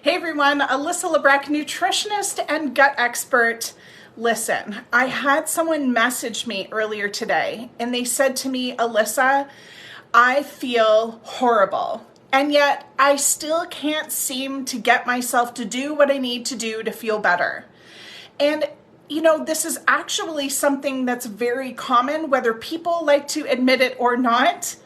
Hey everyone, Alyssa Lebrecq, nutritionist and gut expert. Listen, I had someone message me earlier today and they said to me, Alyssa, I feel horrible. And yet I still can't seem to get myself to do what I need to do to feel better. And this is actually something that's very common, whether people like to admit it or not.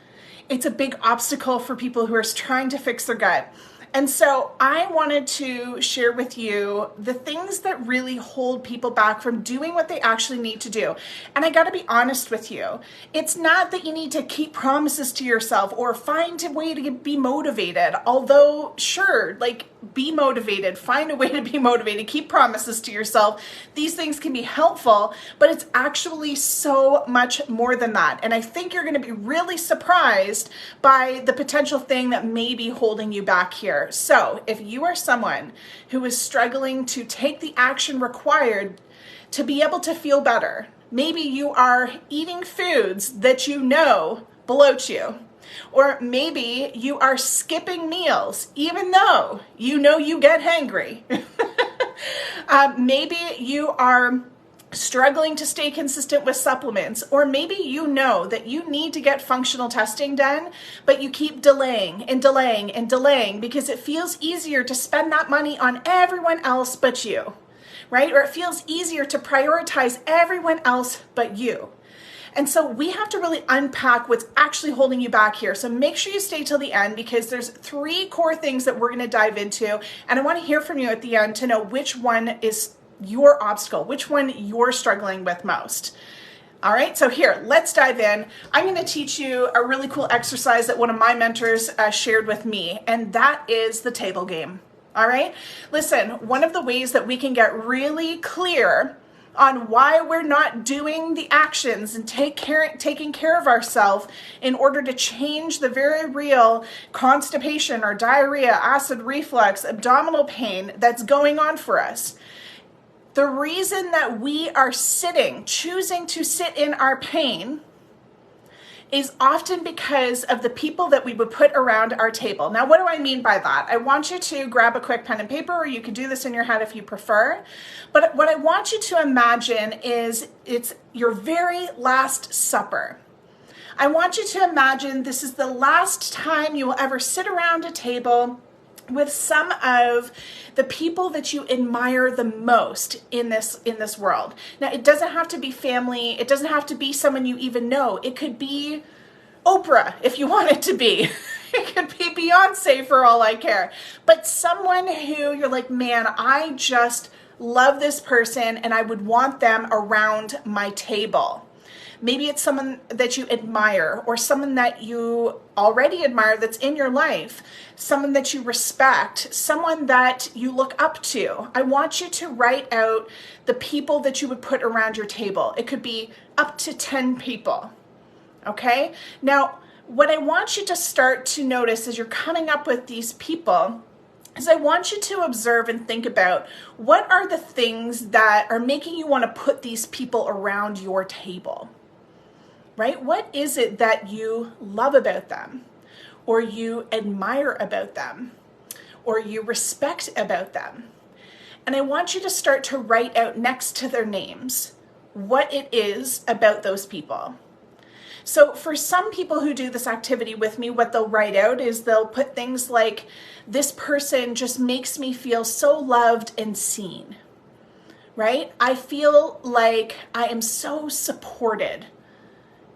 It's a big obstacle for people who are trying to fix their gut. And so I wanted to share with you the things that really hold people back from doing what they actually need to do. And I got to be honest with you. It's not that you need to keep promises to yourself or find a way to be motivated. Although, sure, be motivated, find a way to be motivated, keep promises to yourself. These things can be helpful, but it's actually so much more than that. And I think you're going to be really surprised by the potential thing that may be holding you back here. So if you are someone who is struggling to take the action required to be able to feel better, maybe you are eating foods that you know bloat you. Or maybe you are skipping meals, even though you know you get hangry. Maybe you are struggling to stay consistent with supplements, or maybe you know that you need to get functional testing done, but you keep delaying and delaying and delaying because it feels easier to spend that money on everyone else but you, right? Or it feels easier to prioritize everyone else but you. And so we have to really unpack what's actually holding you back here. So make sure you stay till the end because there's 3 core things that we're going to dive into. And I want to hear from you at the end to know which one is your obstacle, which one you're struggling with most. All right, so here, let's dive in. I'm going to teach you a really cool exercise that one of my mentors shared with me, and that is the table game. All right, listen, one of the ways that we can get really clear on why we're not doing the actions and taking care of ourselves in order to change the very real constipation or diarrhea, acid reflux, abdominal pain that's going on for us. The reason that we are choosing to sit in our pain is often because of the people that we would put around our table. Now, what do I mean by that? I want you to grab a quick pen and paper, or you can do this in your head if you prefer. But what I want you to imagine is it's your very last supper. I want you to imagine this is the last time you will ever sit around a table with some of the people that you admire the most in this world. Now, it doesn't have to be family. It doesn't have to be someone you even know. It could be Oprah if you want it to be. It could be Beyonce for all I care. But someone who you're like, man, I just love this person and I would want them around my table. Maybe it's someone that you admire or someone that you already admire that's in your life, someone that you respect, someone that you look up to. I want you to write out the people that you would put around your table. It could be up to 10 people, okay? Now, what I want you to start to notice as you're coming up with these people is I want you to observe and think about what are the things that are making you want to put these people around your table. Right? What is it that you love about them, or you admire about them, or you respect about them? And I want you to start to write out next to their names what it is about those people. So for some people who do this activity with me, what they'll write out is they'll put things like, this person just makes me feel so loved and seen, right? I feel like I am so supported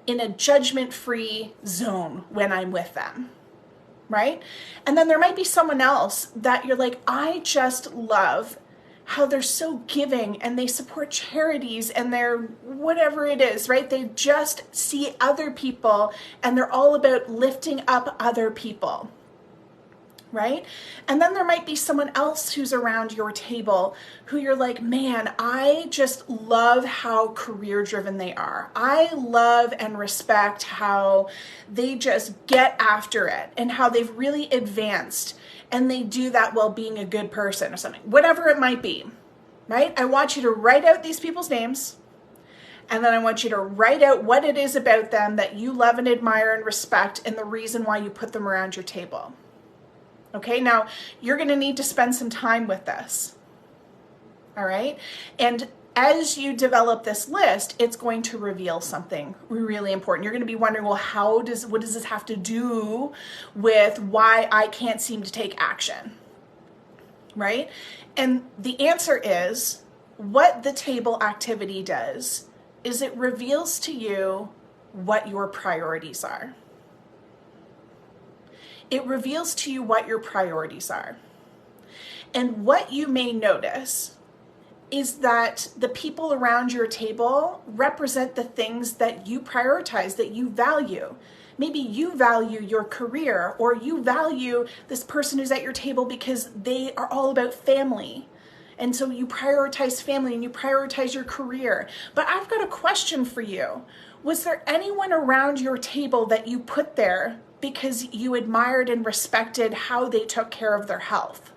in a judgment-free zone when I'm with them, right? And then there might be someone else that you're like, I just love how they're so giving and they support charities and they're whatever it is, right? They just see other people and they're all about lifting up other people, right? And then there might be someone else who's around your table who you're like, man, I just love how career driven they are. I love and respect how they just get after it and how they've really advanced and they do that while being a good person or something, whatever it might be, right? I want you to write out these people's names. And then I want you to write out what it is about them that you love and admire and respect and the reason why you put them around your table. Okay, now you're going to need to spend some time with this. All right, and as you develop this list, it's going to reveal something really important. You're going to be wondering, well, what does this have to do with why I can't seem to take action? Right? And the answer is, what the table activity does is it reveals to you what your priorities are. It reveals to you what your priorities are. And what you may notice is that the people around your table represent the things that you prioritize, that you value. Maybe you value your career, or you value this person who's at your table because they are all about family. And so you prioritize family and you prioritize your career. But I've got a question for you. Was there anyone around your table that you put there because you admired and respected how they took care of their health?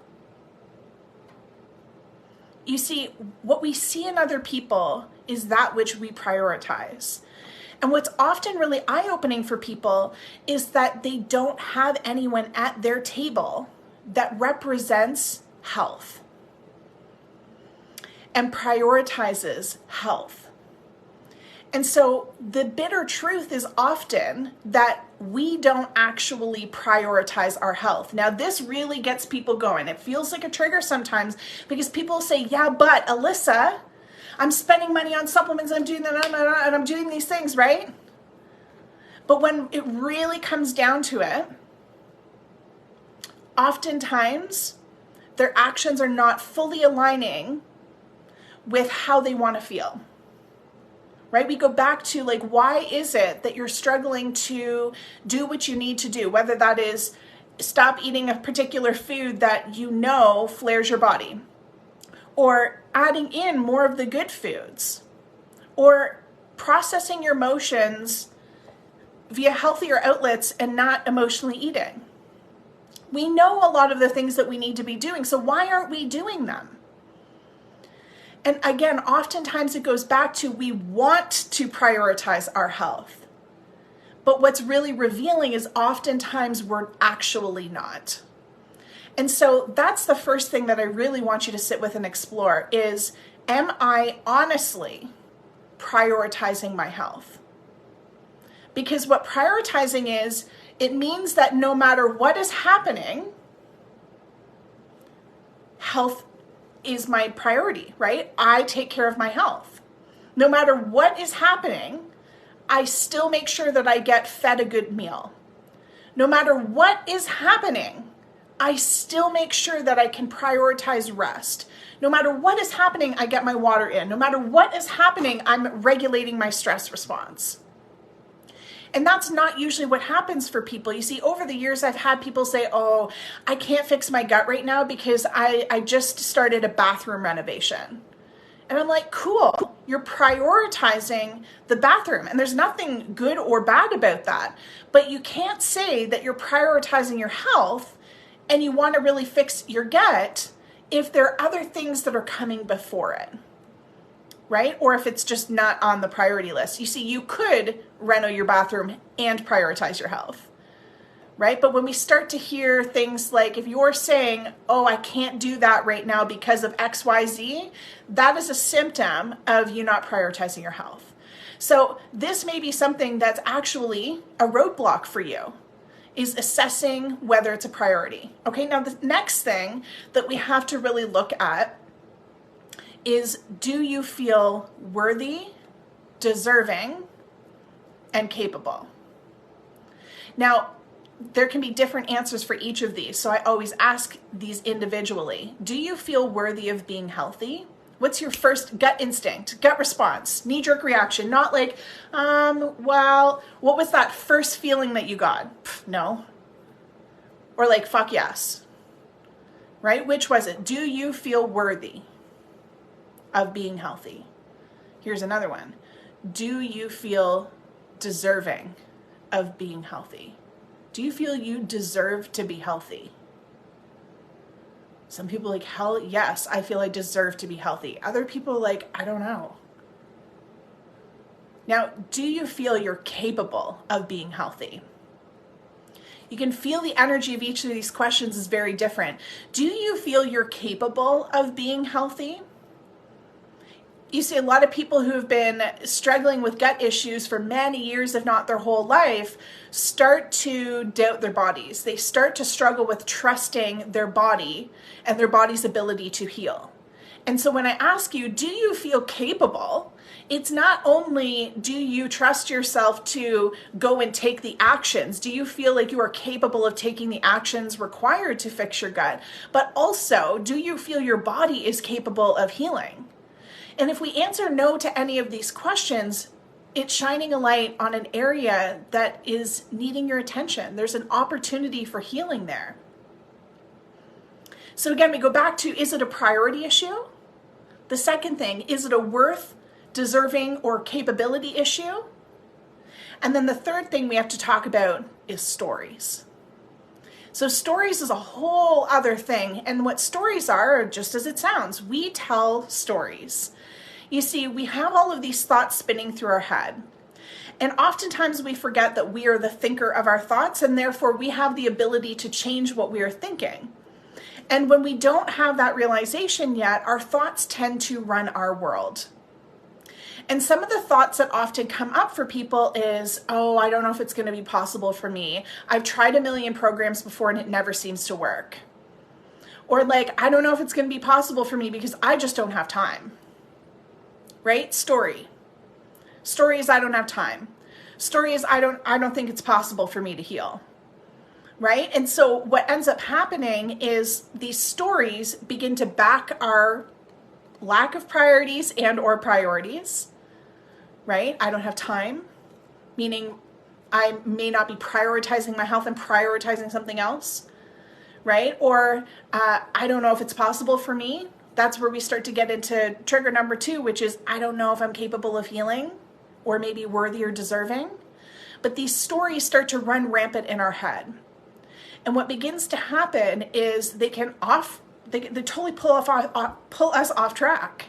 You see, what we see in other people is that which we prioritize. And what's often really eye-opening for people is that they don't have anyone at their table that represents health and prioritizes health. And so the bitter truth is often that we don't actually prioritize our health. Now, this really gets people going. It feels like a trigger sometimes because people say, yeah, but Alyssa, I'm spending money on supplements, I'm doing that, and I'm doing these things, right? But when it really comes down to it, oftentimes their actions are not fully aligning with how they want to feel. Right? We go back to, like, why is it that you're struggling to do what you need to do? Whether that is stop eating a particular food that you know flares your body, or adding in more of the good foods, or processing your emotions via healthier outlets and not emotionally eating. We know a lot of the things that we need to be doing, so why aren't we doing them? And again, oftentimes it goes back to we want to prioritize our health. But what's really revealing is oftentimes we're actually not. And so that's the first thing that I really want you to sit with and explore is, am I honestly prioritizing my health? Because what prioritizing is, it means that no matter what is happening, health is my priority, right? I take care of my health. No matter what is happening, I still make sure that I get fed a good meal. No matter what is happening, I still make sure that I can prioritize rest. No matter what is happening, I get my water in. No matter what is happening, I'm regulating my stress response. And that's not usually what happens for people. You see, over the years, I've had people say, oh, I can't fix my gut right now because I just started a bathroom renovation. And I'm like, cool, you're prioritizing the bathroom. And there's nothing good or bad about that. But you can't say that you're prioritizing your health and you want to really fix your gut if there are other things that are coming before it. Right? Or if it's just not on the priority list. You see, you could reno your bathroom and prioritize your health, right? But when we start to hear things like, if you're saying, oh, I can't do that right now because of XYZ, that is a symptom of you not prioritizing your health. So this may be something that's actually a roadblock for you, is assessing whether it's a priority. Okay, now the next thing that we have to really look at is, do you feel worthy, deserving, and capable? Now, there can be different answers for each of these, so I always ask these individually. Do you feel worthy of being healthy? What's your first gut instinct, gut response, knee-jerk reaction? Not like, well, what was that first feeling that you got? Pff, no. Or like, fuck yes. Right? Which was it? Do you feel worthy of being healthy? Here's another one. Do you feel deserving of being healthy? Do you feel you deserve to be healthy? Some people are like, hell yes, I feel I deserve to be healthy. Other people are like, I don't know. Now, do you feel you're capable of being healthy? You can feel the energy of each of these questions is very different. Do you feel you're capable of being healthy? You see a lot of people who have been struggling with gut issues for many years, if not their whole life, start to doubt their bodies. They start to struggle with trusting their body and their body's ability to heal. And so when I ask you, do you feel capable? It's not only do you trust yourself to go and take the actions, do you feel like you are capable of taking the actions required to fix your gut, but also do you feel your body is capable of healing? And if we answer no to any of these questions, it's shining a light on an area that is needing your attention. There's an opportunity for healing there. So again, we go back to, is it a priority issue? The second thing, is it a worth, deserving, or capability issue? And then the third thing we have to talk about is stories. So stories is a whole other thing. And what stories are, just as it sounds, we tell stories. You see, we have all of these thoughts spinning through our head. And oftentimes we forget that we are the thinker of our thoughts, and therefore we have the ability to change what we are thinking. And when we don't have that realization yet, our thoughts tend to run our world. And some of the thoughts that often come up for people is, oh, I don't know if it's going to be possible for me. I've tried a million programs before and it never seems to work. Or like, I don't know if it's going to be possible for me because I just don't have time. Right? Story. Story is I don't have time. Story is I don't think it's possible for me to heal. Right? And so what ends up happening is these stories begin to back our lack of priorities and or priorities. Right? I don't have time, meaning I may not be prioritizing my health and prioritizing something else. Right? Or I don't know if it's possible for me. That's where we start to get into trigger number 2, which is I don't know if I'm capable of healing or maybe worthy or deserving. But these stories start to run rampant in our head. And what begins to happen is they totally pull us off track.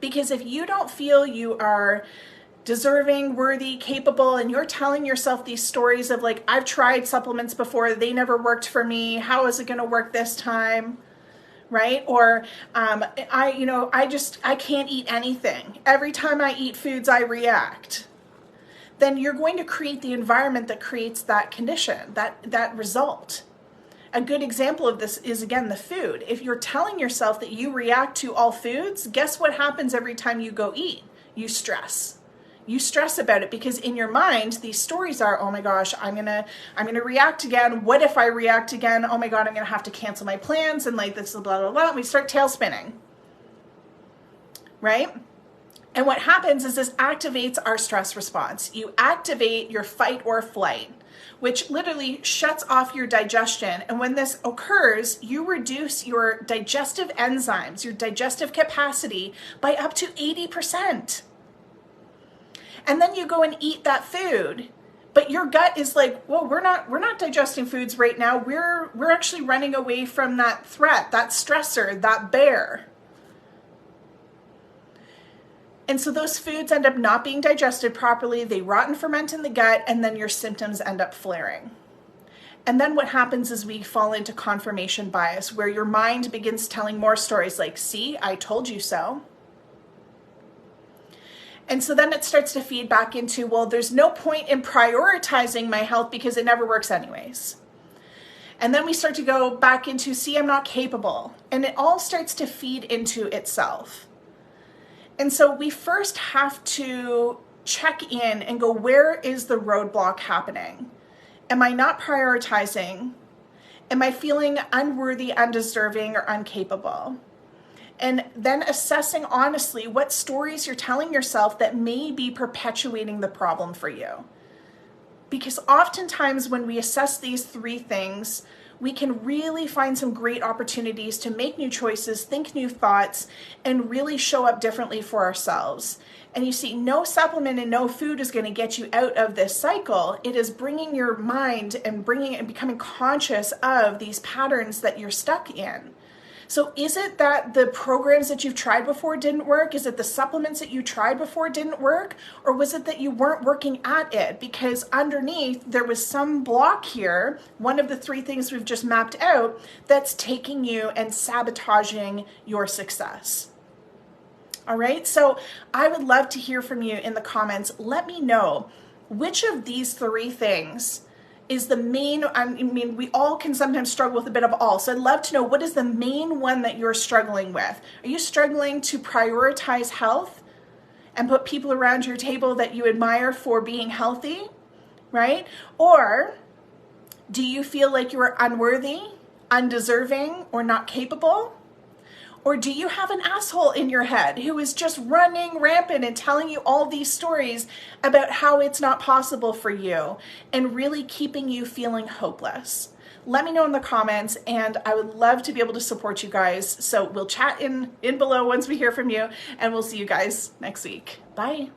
Because if you don't feel you are deserving, worthy, capable, and you're telling yourself these stories of like, I've tried supplements before, they never worked for me, how is it going to work this time? Right? Or I can't eat anything. Every time I eat foods, I react. Then you're going to create the environment that creates that condition, that result. A good example of this is, again, the food. If you're telling yourself that you react to all foods, guess what happens every time you go eat? You stress. You stress about it because in your mind, these stories are, oh my gosh, I'm gonna react again. What if I react again? Oh my God, I'm gonna have to cancel my plans and like this, blah, blah, blah. And we start tail spinning, right? And what happens is this activates our stress response. You activate your fight or flight, which literally shuts off your digestion. And when this occurs, you reduce your digestive enzymes, your digestive capacity by up to 80%. And then you go and eat that food, but your gut is like, well, we're not digesting foods right now. We're actually running away from that threat, that stressor, that bear. And so those foods end up not being digested properly. They rot and ferment in the gut, and then your symptoms end up flaring. And then what happens is we fall into confirmation bias, where your mind begins telling more stories like, see, I told you so. And so then it starts to feed back into, well, there's no point in prioritizing my health because it never works anyways. And then we start to go back into, see, I'm not capable. And it all starts to feed into itself. And so we first have to check in and go, where is the roadblock happening? Am I not prioritizing? Am I feeling unworthy, undeserving, or incapable? And then assessing honestly what stories you're telling yourself that may be perpetuating the problem for you. Because oftentimes when we assess these 3 things, we can really find some great opportunities to make new choices, think new thoughts, and really show up differently for ourselves. And you see, no supplement and no food is going to get you out of this cycle. It is bringing your mind and becoming conscious of these patterns that you're stuck in. So is it that the programs that you've tried before didn't work? Is it the supplements that you tried before didn't work? Or was it that you weren't working at it? Because underneath there was some block here, one of the three things we've just mapped out, that's taking you and sabotaging your success. All right, so I would love to hear from you in the comments. Let me know which of these three things is the main. I mean, we all can sometimes struggle with a bit of all. So I'd love to know, what is the main one that you're struggling with? Are you struggling to prioritize health and put people around your table that you admire for being healthy, right? Or do you feel like you are unworthy, undeserving, or not capable? Or do you have an asshole in your head who is just running rampant and telling you all these stories about how it's not possible for you and really keeping you feeling hopeless? Let me know in the comments, and I would love to be able to support you guys. So we'll chat in below once we hear from you, and we'll see you guys next week. Bye.